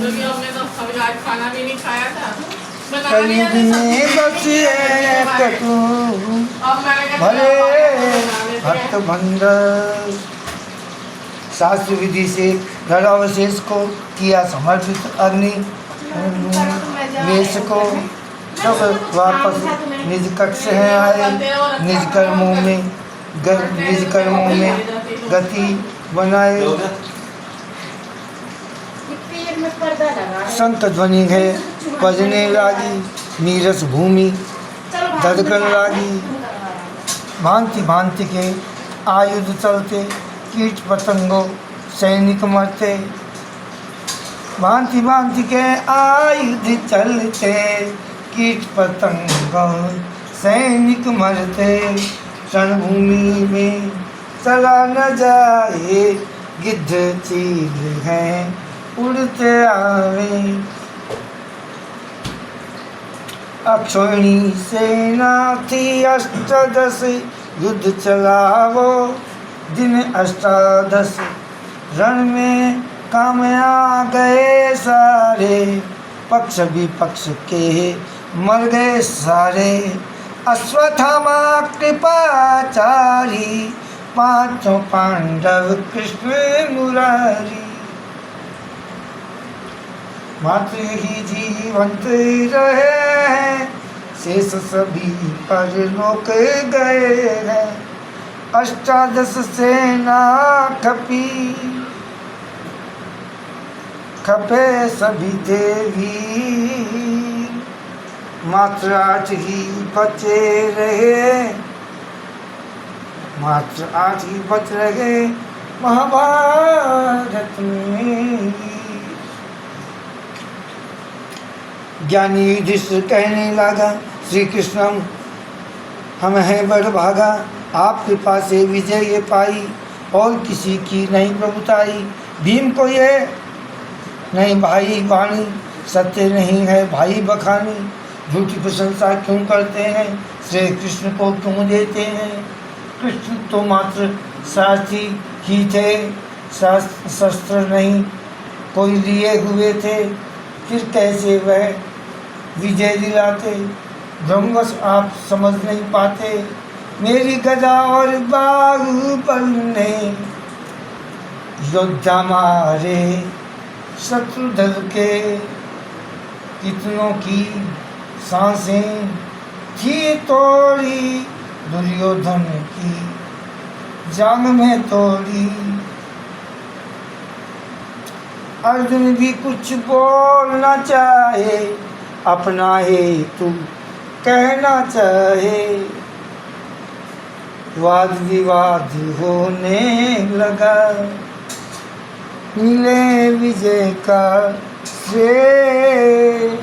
क्योंकि हमने तो कभी आज खाना भी नहीं खाया था। बना लिया कलयुग था में सब बस चीज़ें एक हमारे। तू, अब मैंने कहा भले चलो पापा भक्त को बना लेते भंडार। शास्त्र विधि से घर अवशेष को किया समर्पित अग्नि वेश को। सब वापस निज कक्ष है आए, निज कर्मों में गति बनाए। क्या हो गया? पेड़ में पर्दा लगा है। संत ध्वनि है बजने लागी, नीरस भूमि चलो भाभी, धड़कन लागी। भांति भांति के आयुध चलते, कीट पतंगों सैनिक मरते। भांति भांति के आयुध चलते, कीट पतंगों सैनिक मरते। रणभूमि में चला न जाए, गिद्ध चील हैं उड़ते आवे। अक्षोणी सेना थी अष्टादश, युद्ध चलावो दिन अष्टादश। रण में काम आ गए सारे, पक्ष विपक्ष के मर गए सारे। अश्वत्थामा कृपाचारी, पांचों पांडव कृष्ण मुरारी। मात्र ही जीवंत रहे, शेष सभी परलोक गए हैं। अष्टादश सेना खपे सभी देवी, मात्र 8 ही बचे रहे। मात्र 8 ही बच रहे महाभारत में। ज्ञानी युधिष्ठिर कहने लगा, श्री कृष्ण हम हैं बड़ भागा, आप कृपा से विजय ये पाई, और किसी की नहीं प्रभुताई। भीम को ये नहीं भाई वाणी, सत्य नहीं है भाई बखानी। झूठी प्रशंसा क्यों करते हैं, श्री कृष्ण को क्यों देते हैं। कृष्ण तो मात्र सारथी ही थे, शस्त्र नहीं कोई लिए हुए थे। फिर कैसे वह विजय दिलाते, भ्रमवश आप समझ नहीं पाते। मेरी गदा और बाहुबल ने योद्धा मारे, शत्रु दल के कितनों की सांसें थी तोड़ी। दुर्योधन की जांग में तोड़ी। अर्जुन भी कुछ बोलना चाहे, अपना हेतु कहना चाहे। वाद विवाद होने लगा, मिले विजय का श्रेय।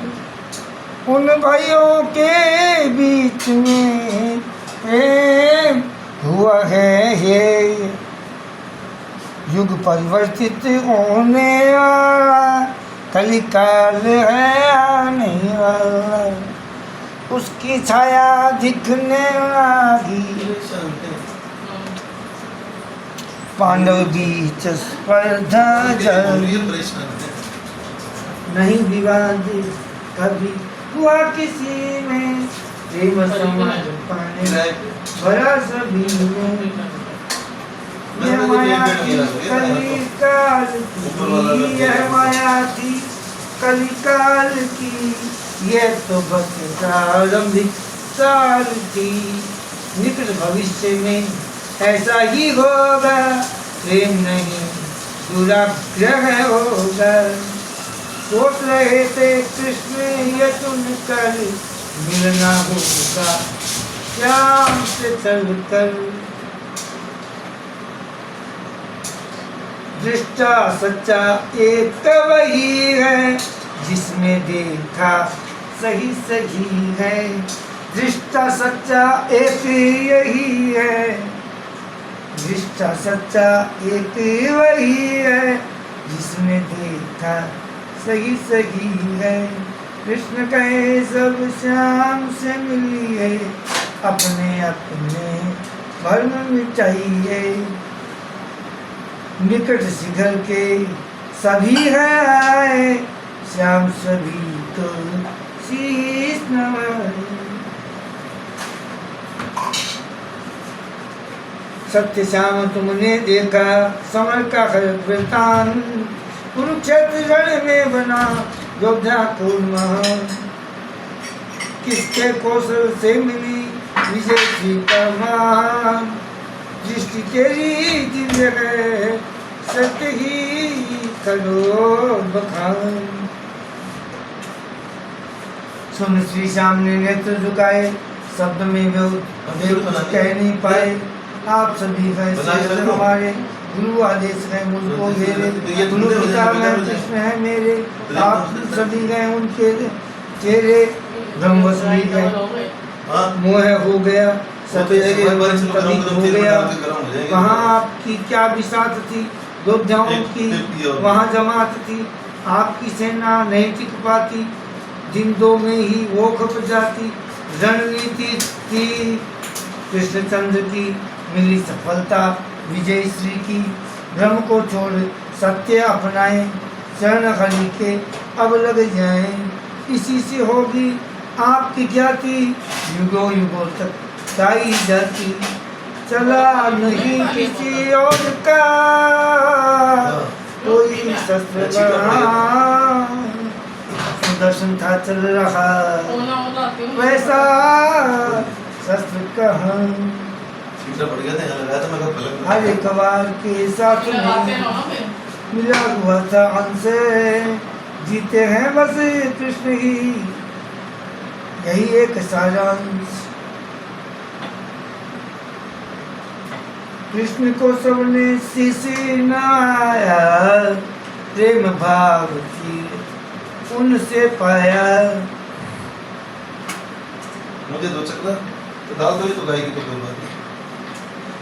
उन भाइयों के बीच में प्रेम हुआ है ये युग परिवर्तित होने वाला, कलिकाल है आने वाला, उसकी छाया दिखने लगी। पांडव बीच स्पर्धा जल, नहीं विवाद कभी हुआ किसी में, प्रेम समाज पाने भरा सभी में। यह माया थी कलिकाल की, यह माया थी कलिकाल की, यह तो बस प्रारंभिक साल थी। निकट भविष्य में ऐसा ही होगा, प्रेम नहीं दुराग्रह होगा। सोच रहे थे कृष्ण ये सुनकर, मिलना होगा श्याम से चलकर। दृष्टा सच्चा एक वही है, जिसमें देखा सही सही है। दृष्टा सच्चा एक यही है, दृष्टा सच्चा एक वही है, जिसमें देखा सही सही है। कृष्ण कहे सब श्याम से मिलिए, अपने अपने भर्म मिटाइए। निकट शिखर के सभी है आए, श्याम सभी को शीश नवाए। सत्य श्याम तुमने देखा, समर का वृतांत, कुरुक्षेत्र रण में बना योद्धा कौन महान। किसके कौशल से मिली विजय की प्रमाण। दृष्टि तेरी दिव्य है, सत्य ही करो बखान। सुन श्री श्याम ने नेत्र झुकाए, शब्द में वे कुछ कह नहीं पाए। आप सभी फैसले हमारे, गुरु आदेश है मुझको घेरे। गुरु पिता मैं कृष्ण है मेरे, आप सभी गए उनके चेहरे। ब्रह्मवश भी गए, मोह हो गया, सत्य तभी हो गया। वहाँ आपकी क्या बिसात थी, योद्धाओं की वहाँ जमात थी। आपकी सेना नहीं टिक पाती, दिन दो में ही वो खप जाती। रणनीति थी कृष्णचंद्र की, मिली सफलता विजय श्री की। भ्रम को छोड़ सत्य अपनाए, चरण हरि के अब लग जाए। इसी से होगी आपकी ज्ञाति, युगों युगों तक गाई जाती। चला नहीं किसी और का कोई शस्त्र बना, सुदर्शन था चल रहा वैसा शस्त्र कहाँ। हर एक बार के साथ में मिला हुआ था हमसे, जीते हैं बस कृष्ण ही, यही एक सारांश। कृष्ण को सबने शीशी नवाया, प्रेम भाव की उनसे पाया। मुझे दो चक्कर तो डाल दो, तो गाएगी तो कोई बात नहीं।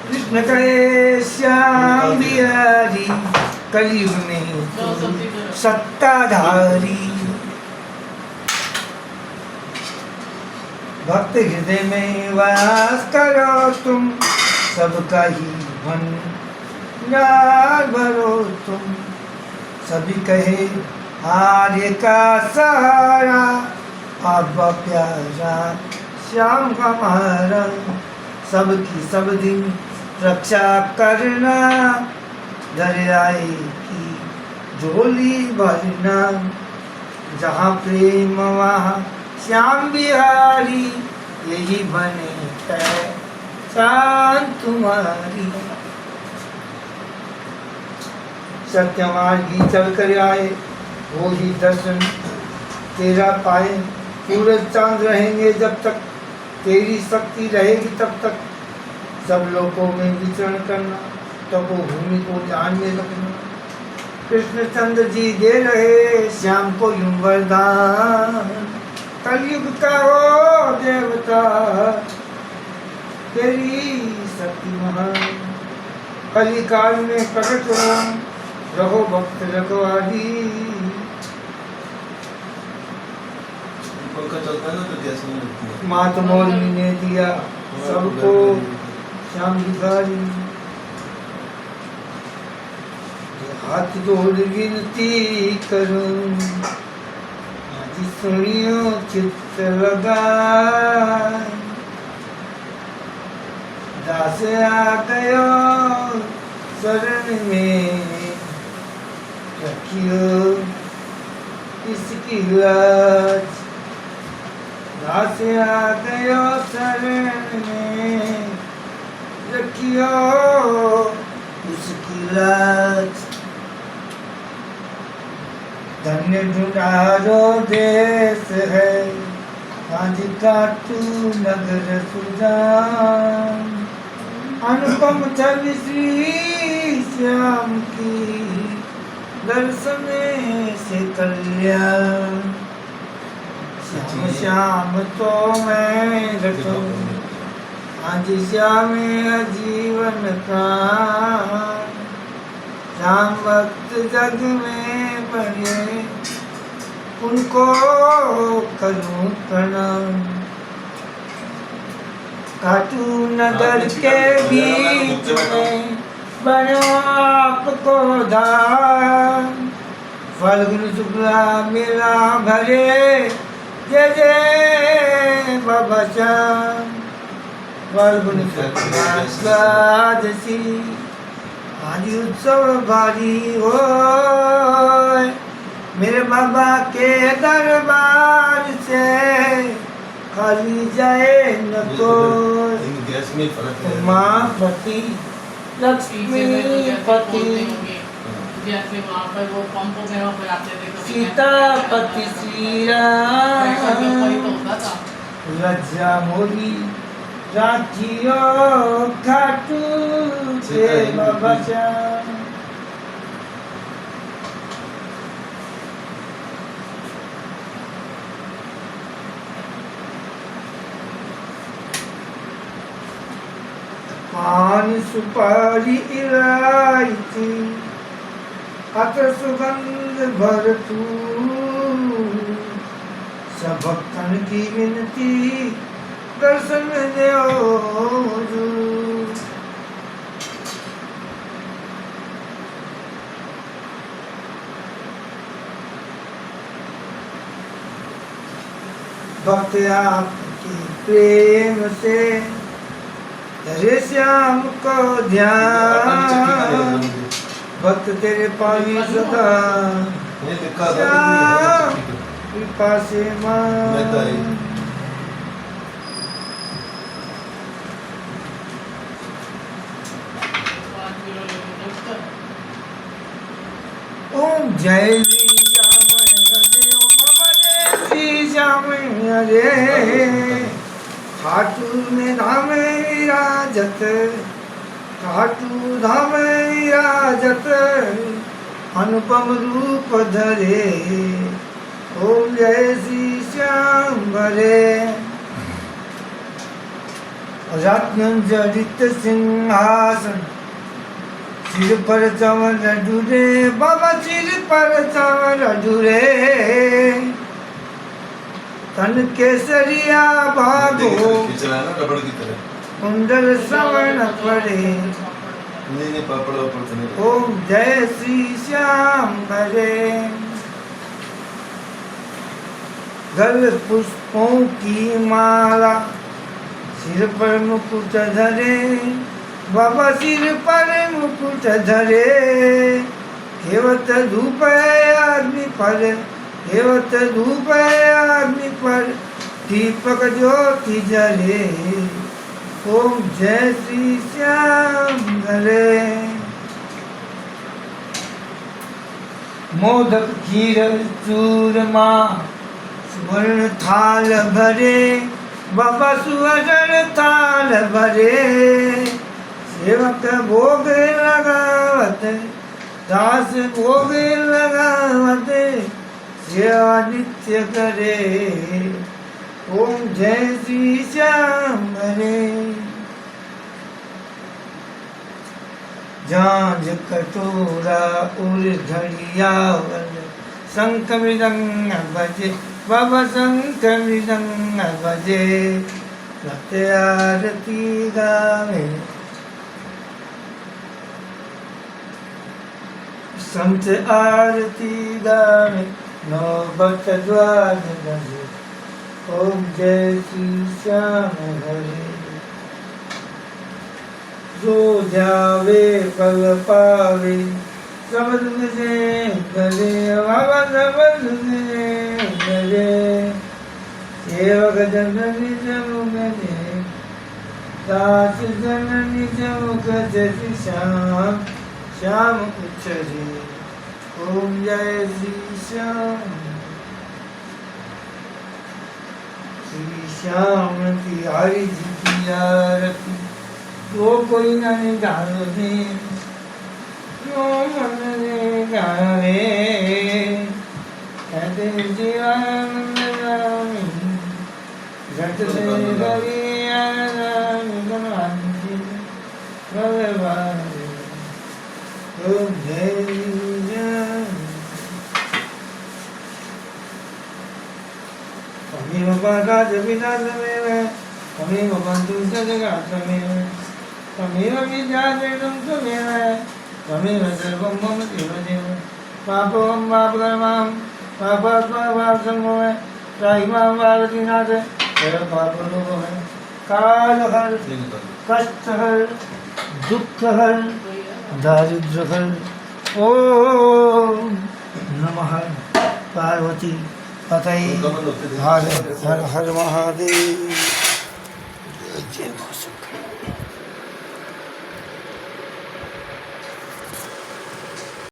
कृष्ण कहे श्याम बिहारी, कलयुग में सत्ताधारी। भक्त हृदय में वास करो तुम, सबका ही भंडार भरो तुम। सभी कहे आर्य का सहारा, आप प्यारा श्याम हमारा। सबकी सब दिन रक्षा करना, दरियाई की झोली भरना। जहाँ प्रेम वहाँ श्याम बिहारी, यही बने पहचान तुम्हारी। सत्यमार्गी चल कर आए, वो ही दर्शन तेरा पाए। सूरज चांद रहेंगे जब तक, तेरी शक्ति रहेगी तब तक। सब लोगों में विचरण करना, तब वो भूमि को ध्यान में रखना। कृष्णचंद्र जी दे रहे श्याम को यूं वरदान, कलयुग का वो देवता। तेरी शक्ति महान। कलिकाल में प्रकट हो रहो भक्त रखवाली। पंखा चलता है ना तो गैस नहीं लगती है। मात मौलवी ने दिया सबको श्याम भिखारी। हाथ जोड़ विनती करूं आज सुनियो चित्त लगाए। दास आ गयो शरण में रखियो इसकी लाज। दास आ गयो शरण में रखियो उसकी लाज। धन्य ढूंढारो देश है आज का तू नगर सुजान। अनुपम छवि श्री श्याम की दर्शन से कल्याण। श्याम श्याम तो मैं रटूं आज श्याम जीवन का। श्याम भक्त जग में बने उनको करूं प्रणाम। काटू नगर के बीच में बनो आपको धाम। फाल्गुन शुक्ला मेला भरे जय जय बाबा श्याम। फाल्गुन शुक्ला द्वादशी आज उत्सव भारी हो। मेरे बाबा के दरबार से खाली जाए न तो। गैस में फर्क है। उमापति लक्ष्मीपति जैसे वहाँ पर वो पंपों में वहाँ पर आते थे कभी सीतापति श्री राम। वही तो होता था। लज्जा मोरी राखियो खाटू के बाबा श्याम। पान सुपारी इलायची अत्र सुगंध भरतू। सब भक्तन की विनती दर्शन दो। भक्त आपके प्रेम से तेरे श्याम को ध्यान। भक्त तेरे पानी सदा श्याम कृपा से मान। ओम जय श्री श्याम हरे। ओम बाबा जय श्री श्याम हरे। खाटू में धाम विराजत खाटू धाम विराजत अनुपम रूप धरे। ओम जय श्री श्याम हरे। रत्नजड़ित सिंहासन सिर पर चमन डूरे। बाबा सिर पर चमन डूरे। तन केसरिया भागो रबड़ की तरह। कुंडल श्रवण पड़े। नहीं पापड़ वापड़ तो नहीं। ओम जय श्री श्याम हरे। गल पुष्पों की माला सिर पर मुकुट धरे। बाबा सिर पर मुकुट धरे। केवट धूप है अग्नि पर। केवट धूप है अग्नि पर दीपक ज्योति जले। ओम जय श्री श्याम हरे। मोदक खीर चूरमा सुवर्ण थाल भरे। बाबा सुवर्ण थाल भरे। सेवक भोग लगावत दास भोग लगावत सेवा नित्य करे। ओम जय श्री श्याम हरे। झांझ कटोरा उर्धड़िया शंख मृदंग बजे बाबा शंख मृदंग बजे सत्य आरती गावे संत आरती गावे नौबत द्वार बजे ओम जय श्री श्याम हरे जो जावे पल पावे समझ से करे बाबा समझ से करे सेवक जननी जमुगने दास जननी जमुग जय श्याम श्याम उच्चरे ओम जय श्री श्याम श्री श्याम की हरि जी की आरती वो कोई नहीं गावे जो मन ने गावे कहते जीवानंद रामी घट से हरि रामी बनवानी भगवान ओम जय जय अमीव पादाज विनाश में अमीव बंधु जगत में तमेव विद्यादेवं त्वमेव तमेव सर्वं मम देवदेव पापं पापकर्मां पापात्मावासंभव त्राहिमां पार्वतीनाथ हर पापलोभः कालहर कष्टहर दुःखहर दारिद्र्यहर ओम नमः पार्वती पतये हर हर महादेव जय